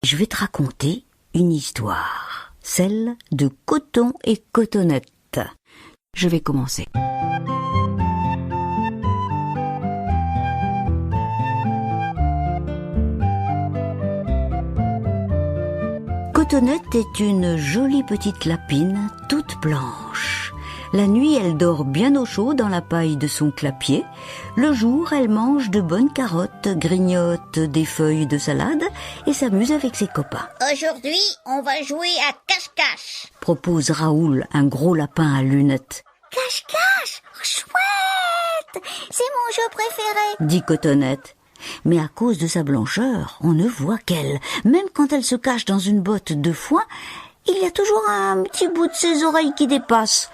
Je vais te raconter une histoire, celle de Coton et Cotonnette. Je vais commencer. Cotonnette est une jolie petite lapine, toute blanche. La nuit, elle dort bien au chaud dans la paille de son clapier. Le jour, elle mange de bonnes carottes, grignote des feuilles de salade et s'amuse avec ses copains. Aujourd'hui, on va jouer à cache-cache. Propose Raoul, un gros lapin à lunettes. Cache-cache, chouette, c'est mon jeu préféré. Dit Cotonnette. Mais à cause de sa blancheur, on ne voit qu'elle. Même quand elle se cache dans une botte de foin, il y a toujours un petit bout de ses oreilles qui dépasse.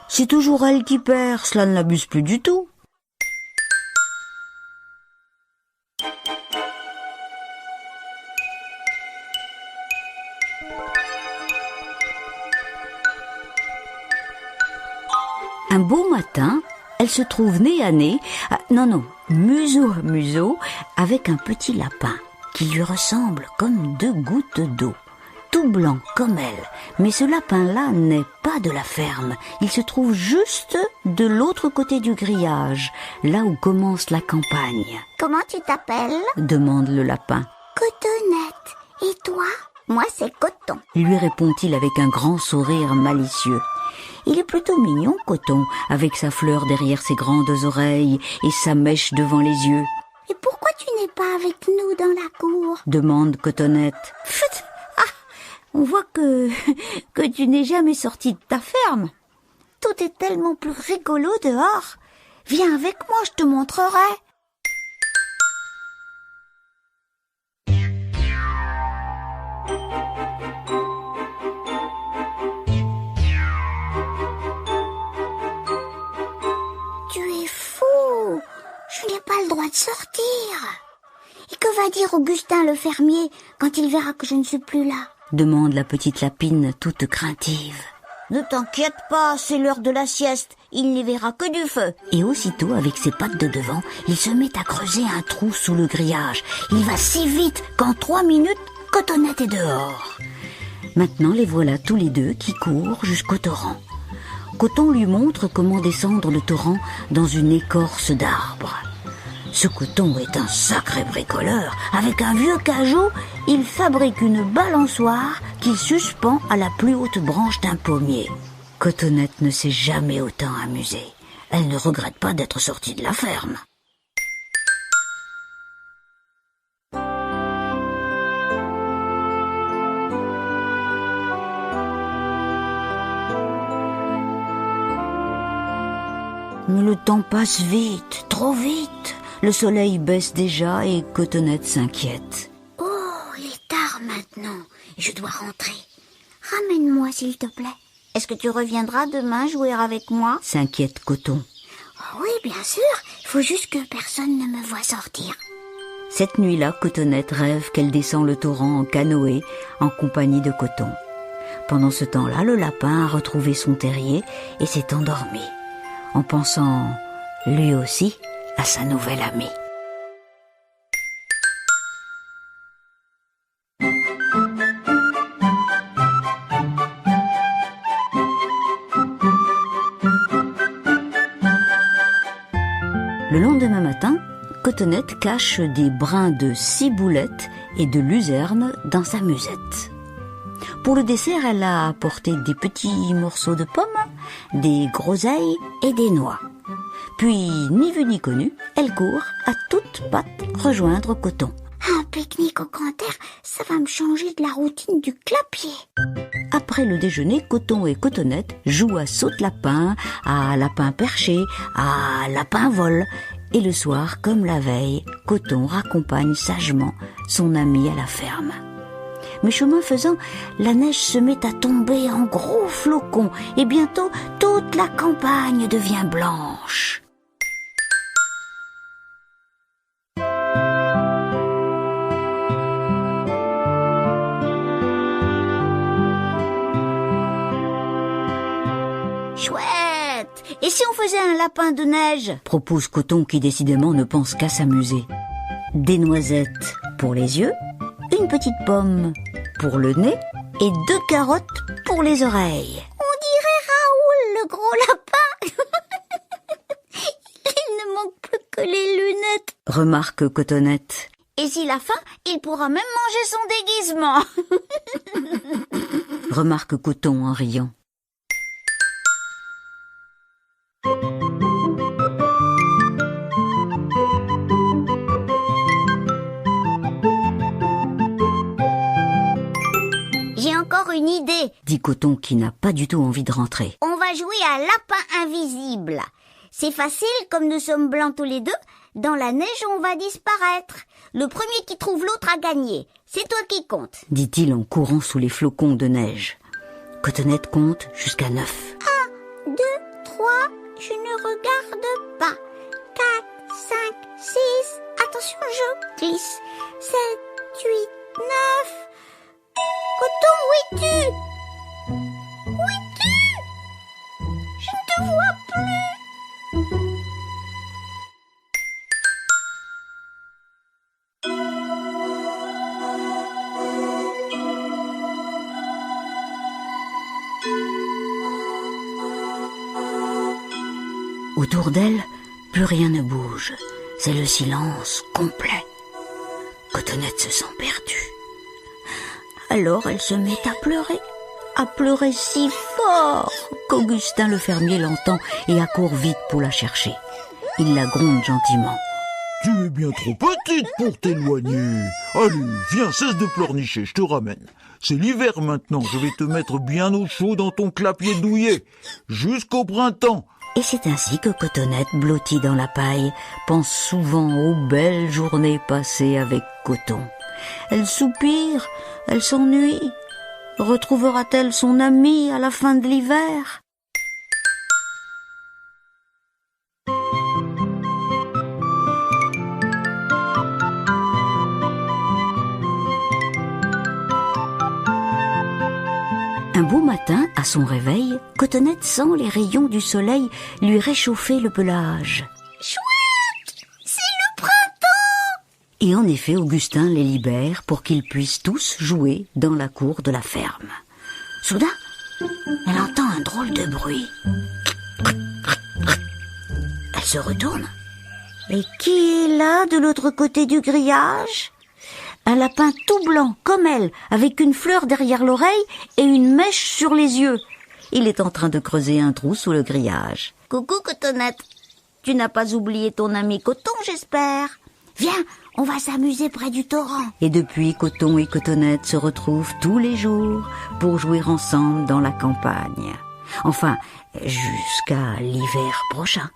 C'est toujours elle qui perd, cela ne l'abuse plus du tout. Un beau matin, elle se trouve nez à nez, museau à museau, avec un petit lapin qui lui ressemble comme deux gouttes d'eau. Tout blanc comme elle, mais ce lapin-là n'est pas de la ferme. Il se trouve juste de l'autre côté du grillage, là où commence la campagne. Comment tu t'appelles? Demande le lapin. Cotonnette. Et toi? Moi, c'est Coton. Lui répond-il avec un grand sourire malicieux. Il est plutôt mignon, Coton, avec sa fleur derrière ses grandes oreilles et sa mèche devant les yeux. Et pourquoi tu n'es pas avec nous dans la cour? Demande Cotonnette. Pfft! On voit que tu n'es jamais sorti de ta ferme. Tout est tellement plus rigolo dehors. Viens avec moi, je te montrerai. Tu es fou. Je n'ai pas le droit de sortir. Et que va dire Augustin le fermier quand il verra que je ne suis plus là? Demande la petite lapine toute craintive. Ne t'inquiète pas, c'est l'heure de la sieste. Il n'y verra que du feu. Et aussitôt, avec ses pattes de devant, il se met à creuser un trou sous le grillage. Il va si vite qu'en 3 minutes, Cotonnette est dehors. Maintenant, les voilà tous les deux qui courent jusqu'au torrent. Coton lui montre comment descendre le torrent dans une écorce d'arbre. Ce Coton est un sacré bricoleur. Avec un vieux cajot, il fabrique une balançoire qu'il suspend à la plus haute branche d'un pommier. Cotonnette ne s'est jamais autant amusée. Elle ne regrette pas d'être sortie de la ferme. Mais le temps passe vite, trop vite. Le soleil baisse déjà et Cotonnette s'inquiète. Oh, il est tard maintenant. Je dois rentrer. Ramène-moi, s'il te plaît. Est-ce que tu reviendras demain jouer avec moi? S'inquiète Coton. Oh oui, bien sûr. Il faut juste que personne ne me voie sortir. Cette nuit-là, Cotonnette rêve qu'elle descend le torrent en canoë en compagnie de Coton. Pendant ce temps-là, le lapin a retrouvé son terrier et s'est endormi, en pensant, lui aussi, à sa nouvelle amie. Le lendemain matin, Cotonnette cache des brins de ciboulette et de luzerne dans sa musette. Pour le dessert, elle a apporté des petits morceaux de pommes, des groseilles et des noix. Puis, ni vu ni connu, elle court à toutes pattes rejoindre Coton. Un pique-nique au grand air, ça va me changer de la routine du clapier. Après le déjeuner, Coton et Cotonnette jouent à saute-lapin, à lapin perché, à lapin vol. Et le soir, comme la veille, Coton raccompagne sagement son ami à la ferme. Mais chemin faisant, la neige se met à tomber en gros flocons et bientôt toute la campagne devient blanche. Chouette! Et si on faisait un lapin de neige? Propose Coton qui décidément ne pense qu'à s'amuser. Des noisettes pour les yeux une petite pomme pour le nez et 2 carottes pour les oreilles. On dirait Raoul, le gros lapin. Il ne manque plus que les lunettes. Remarque Cotonnette. Et s'il a faim, il pourra même manger son déguisement. Remarque Coton en riant. J'ai encore une idée. Dit Coton qui n'a pas du tout envie de rentrer. On va jouer à lapin invisible. C'est facile, comme nous sommes blancs tous les deux. Dans la neige, on va disparaître. Le premier qui trouve l'autre a gagné. C'est toi qui comptes. Dit-il en courant sous les flocons de neige. Cotonnette compte jusqu'à 9. 1, 2, 3, je ne regarde pas. 4, 5, 6, attention, je glisse. 7, 8, 9. Coton, où es-tu? Où es-tu? Je ne te vois plus. Autour d'elle, plus rien ne bouge. C'est le silence complet. Cotonnette se sent perdue. Alors elle se met à pleurer si fort qu'Augustin le fermier l'entend et accourt vite pour la chercher. Il la gronde gentiment. Tu es bien trop petite pour t'éloigner. Allez, viens, cesse de pleurnicher, je te ramène. C'est l'hiver maintenant, je vais te mettre bien au chaud dans ton clapier douillet, jusqu'au printemps. Et c'est ainsi que Cotonnette, blottie dans la paille, pense souvent aux belles journées passées avec Coton. Elle soupire, elle s'ennuie. Retrouvera-t-elle son ami à la fin de l'hiver ? Un beau matin, à son réveil, Cotonnette sent les rayons du soleil lui réchauffer le pelage. Chouette, c'est le printemps. Et en effet, Augustin les libère pour qu'ils puissent tous jouer dans la cour de la ferme. Soudain, elle entend un drôle de bruit. Elle se retourne. Mais qui est là de l'autre côté du grillage? Un lapin tout blanc, comme elle, avec une fleur derrière l'oreille et une mèche sur les yeux. Il est en train de creuser un trou sous le grillage. Coucou Cotonnette, tu n'as pas oublié ton ami Coton, j'espère. Viens, on va s'amuser près du torrent. Et depuis, Coton et Cotonnette se retrouvent tous les jours pour jouer ensemble dans la campagne. Enfin, jusqu'à l'hiver prochain.